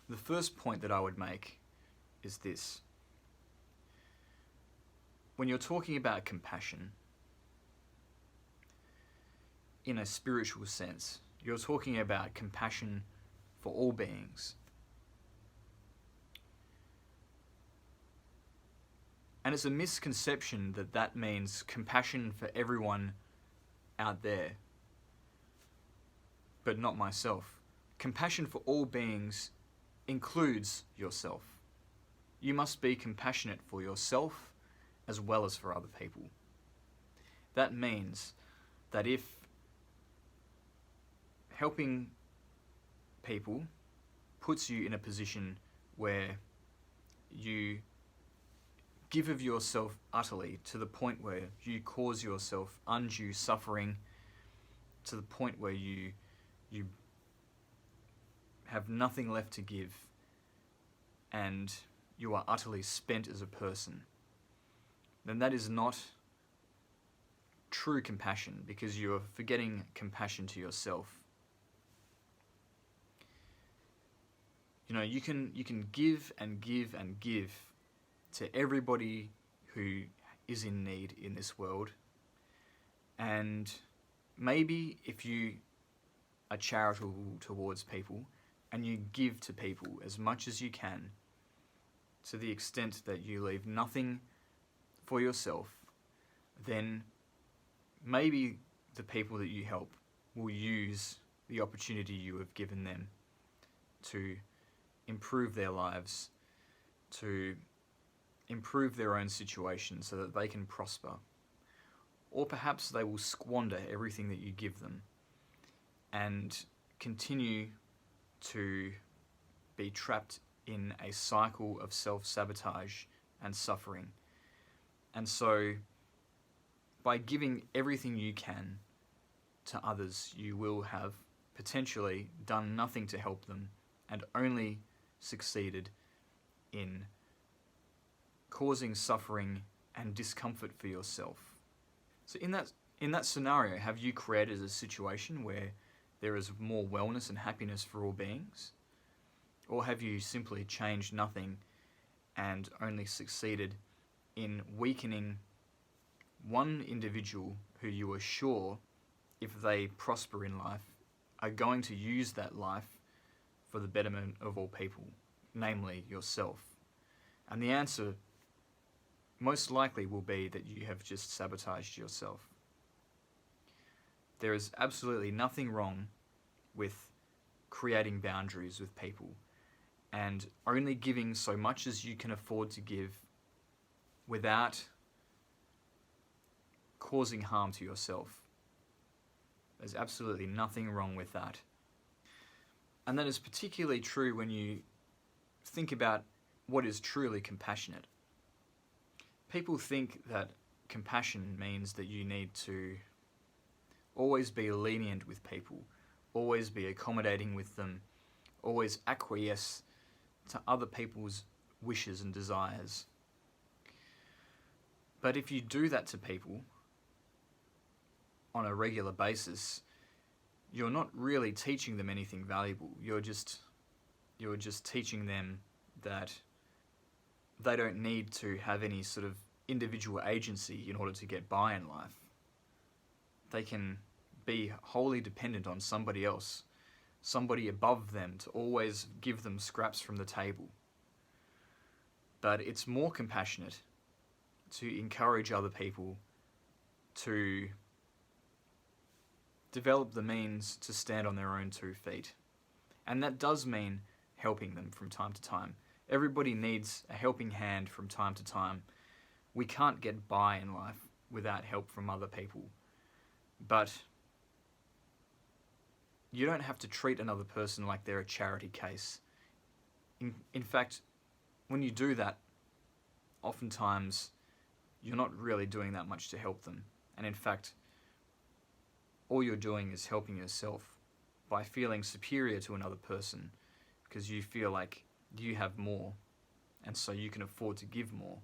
The first point that I would make is this. When you're talking about compassion, in a spiritual sense, you're talking about compassion for all beings. And it's a misconception that that means compassion for everyone out there, but not myself. Compassion for all beings includes yourself. You must be compassionate for yourself as well as for other people. That means that if helping people puts you in a position where you give of yourself utterly to the point where you cause yourself undue suffering, to the point where you have nothing left to give and you are utterly spent as a person, then that is not true compassion, because you are forgetting compassion to yourself. You know, you can give and give and give to everybody who is in need in this world, and maybe if you are charitable towards people and you give to people as much as you can, to the extent that you leave nothing for yourself, then maybe the people that you help will use the opportunity you have given them to improve their lives, to improve their own situation so that they can prosper. Or perhaps they will squander everything that you give them and continue to be trapped in a cycle of self-sabotage and suffering. And so, by giving everything you can to others, you will have potentially done nothing to help them and only succeeded in causing suffering and discomfort for yourself. So in that scenario, have you created a situation where there is more wellness and happiness for all beings? Or have you simply changed nothing and only succeeded in weakening one individual who you are sure, if they prosper in life, are going to use that life for the betterment of all people, namely yourself? And the answer most likely will be that you have just sabotaged yourself. There is absolutely nothing wrong with creating boundaries with people and only giving so much as you can afford to give without causing harm to yourself. There's absolutely nothing wrong with that. And that is particularly true when you think about what is truly compassionate. People think that compassion means that you need to always be lenient with people, always be accommodating with them, always acquiesce to other people's wishes and desires. But if you do that to people on a regular basis, you're not really teaching them anything valuable. You're just teaching them that they don't need to have any sort of individual agency in order to get by in life. They can be wholly dependent on somebody else, somebody above them, to always give them scraps from the table. But it's more compassionate to encourage other people to develop the means to stand on their own 2 feet. And that does mean helping them from time to time. Everybody needs a helping hand from time to time. We can't get by in life without help from other people. But you don't have to treat another person like they're a charity case. In fact, when you do that, oftentimes you're not really doing that much to help them. And in fact, all you're doing is helping yourself by feeling superior to another person because you feel like you have more and so you can afford to give more.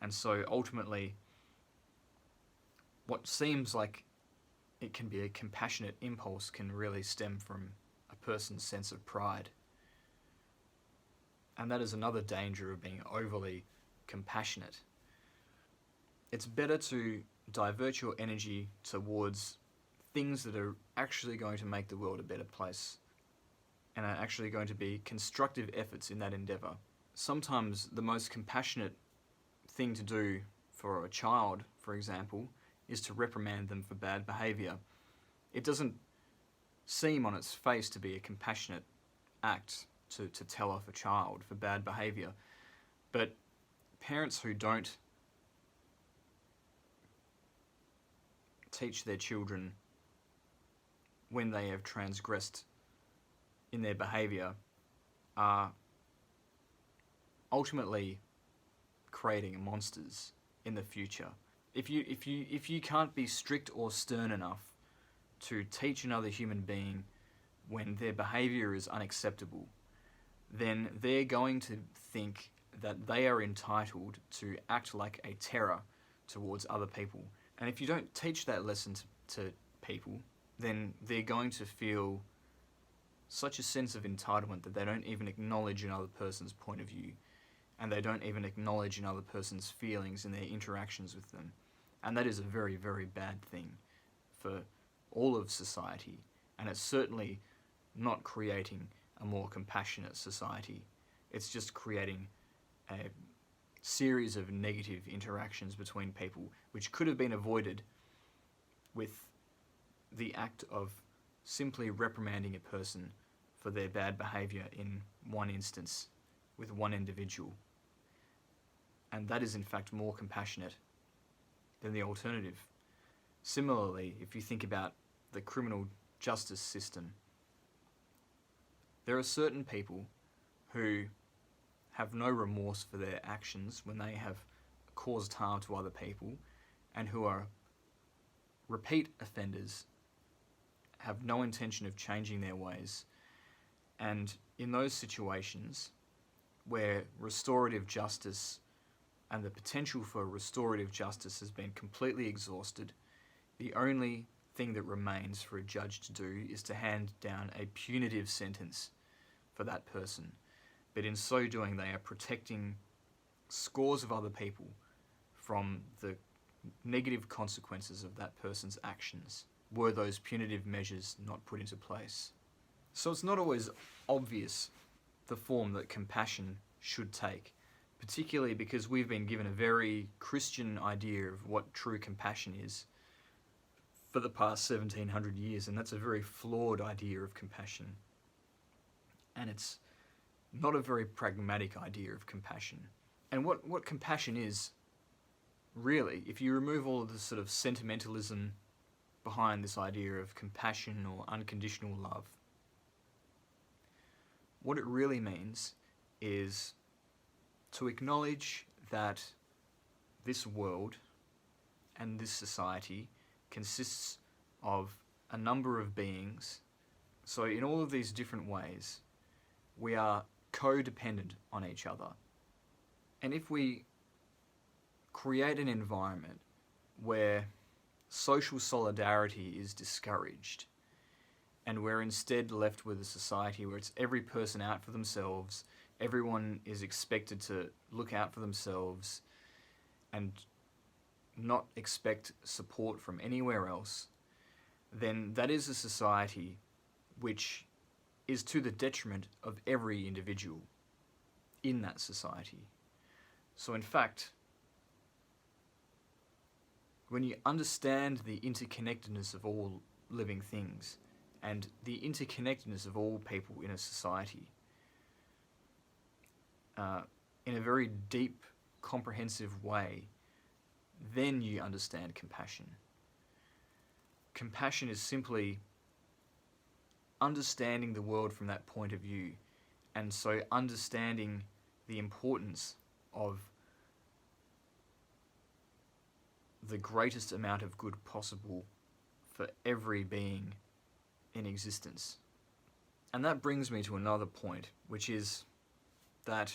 And so ultimately, what seems like it can be a compassionate impulse can really stem from a person's sense of pride. And that is another danger of being overly compassionate. It's better to divert your energy towards things that are actually going to make the world a better place and are actually going to be constructive efforts in that endeavour. Sometimes the most compassionate thing to do for a child, for example, is to reprimand them for bad behaviour. It doesn't seem on its face to be a compassionate act to tell off a child for bad behaviour, but parents who don't teach their children when they have transgressed in their behaviour are ultimately creating monsters in the future. If you can't be strict or stern enough to teach another human being when their behaviour is unacceptable, then they're going to think that they are entitled to act like a terror towards other people. And if you don't teach that lesson to people, then they're going to feel such a sense of entitlement that they don't even acknowledge another person's point of view, and they don't even acknowledge another person's feelings in their interactions with them. And that is a very, very bad thing for all of society, and it's certainly not creating a more compassionate society. It's just creating a series of negative interactions between people, which could have been avoided with the act of simply reprimanding a person for their bad behaviour in one instance with one individual. And that is in fact more compassionate than the alternative. Similarly, if you think about the criminal justice system, there are certain people who have no remorse for their actions when they have caused harm to other people, and who are repeat offenders, have no intention of changing their ways. And in those situations where restorative justice and the potential for restorative justice has been completely exhausted, the only thing that remains for a judge to do is to hand down a punitive sentence for that person. But in so doing, they are protecting scores of other people from the negative consequences of that person's actions, were those punitive measures not put into place. So it's not always obvious the form that compassion should take, particularly because we've been given a very Christian idea of what true compassion is for the past 1700 years, and that's a very flawed idea of compassion. And it's not a very pragmatic idea of compassion. And what compassion is, really, if you remove all of the sort of sentimentalism behind this idea of compassion or unconditional love, what it really means is to acknowledge that this world and this society consists of a number of beings. So in all of these different ways, we are codependent on each other. And if we create an environment where social solidarity is discouraged, and we're instead left with a society where it's every person out for themselves, everyone is expected to look out for themselves and not expect support from anywhere else, then that is a society which is to the detriment of every individual in that society. So in fact, when you understand the interconnectedness of all living things and the interconnectedness of all people in a society, in a very deep, comprehensive way, then you understand compassion. Compassion is simply understanding the world from that point of view, and so understanding the importance of the greatest amount of good possible for every being in existence. And that brings me to another point, which is that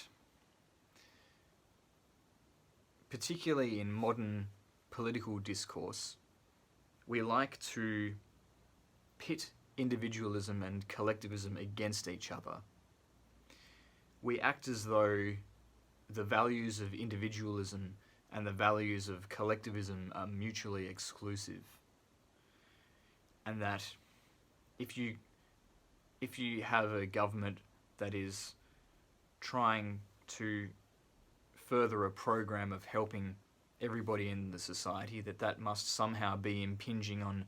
particularly in modern political discourse, we like to pit individualism and collectivism against each other. we act as though the values of individualism and the values of collectivism are mutually exclusive, and that if you have a government that is trying to further a program of helping everybody in the society, that must somehow be impinging on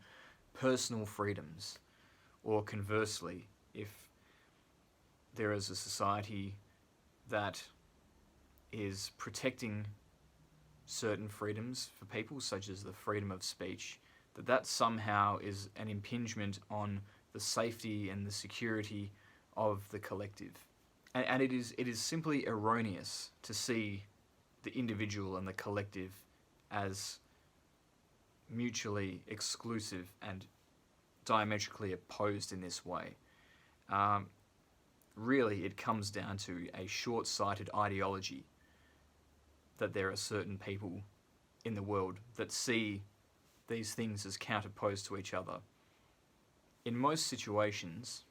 personal freedoms. Or conversely, if there is a society that is protecting certain freedoms for people, such as the freedom of speech, that somehow is an impingement on the safety and the security of the collective. And it is simply erroneous to see the individual and the collective as mutually exclusive and diametrically opposed in this way. Really, it comes down to a short-sighted ideology that there are certain people in the world that see these things as counterposed to each other. In most situations,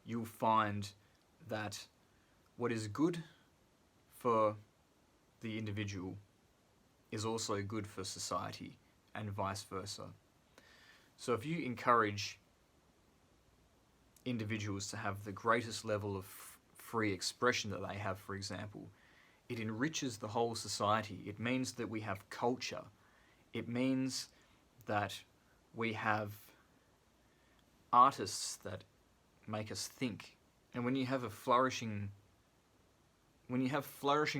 you'll find that what is good for the individual is also good for society, and vice versa. So if you encourage individuals to have the greatest level of free expression that they have, for example, it enriches the whole society. It means that we have culture. It means that we have artists that make us think. And when you have flourishing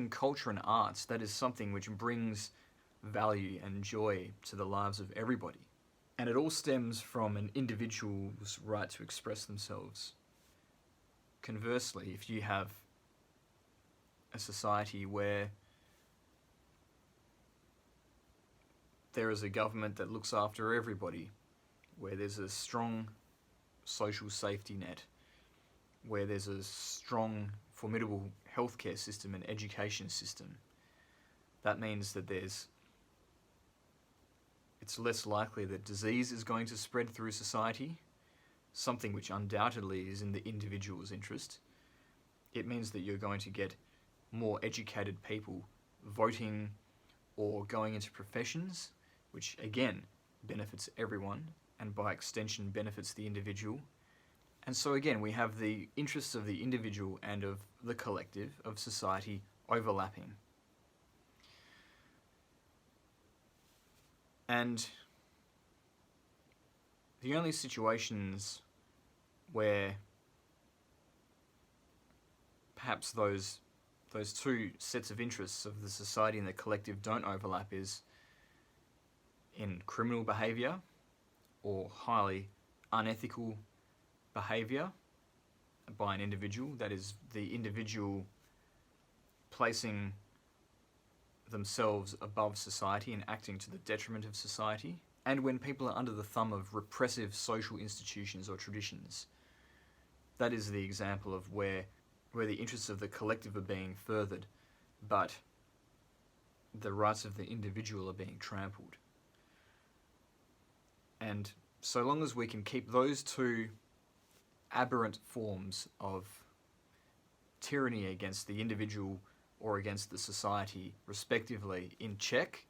culture and arts, that is something which brings value and joy to the lives of everybody. And it all stems from an individual's right to express themselves. Conversely, if you have a society where there is a government that looks after everybody, where there's a strong social safety net, where there's a strong, formidable healthcare system and education system, that means that it's less likely that disease is going to spread through society, something which undoubtedly is in the individual's interest. It means that you're going to get more educated people voting or going into professions, which again benefits everyone and by extension benefits the individual. And so again, we have the interests of the individual and of the collective, of society, overlapping. And the only situations where perhaps those two sets of interests of the society and the collective don't overlap is in criminal behaviour or highly unethical behaviour by an individual, that is, the individual placing themselves above society and acting to the detriment of society, and when people are under the thumb of repressive social institutions or traditions. That is the example of where the interests of the collective are being furthered, but the rights of the individual are being trampled. And so long as we can keep those two aberrant forms of tyranny against the individual or against the society, respectively, in check,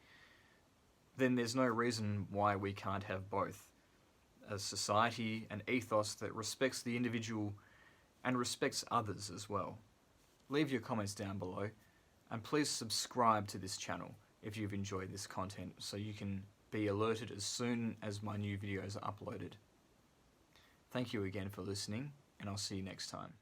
then there's no reason why we can't have both. A society, an ethos that respects the individual and respects others as well. Leave your comments down below, and please subscribe to this channel if you've enjoyed this content so you can be alerted as soon as my new videos are uploaded. Thank you again for listening, and I'll see you next time.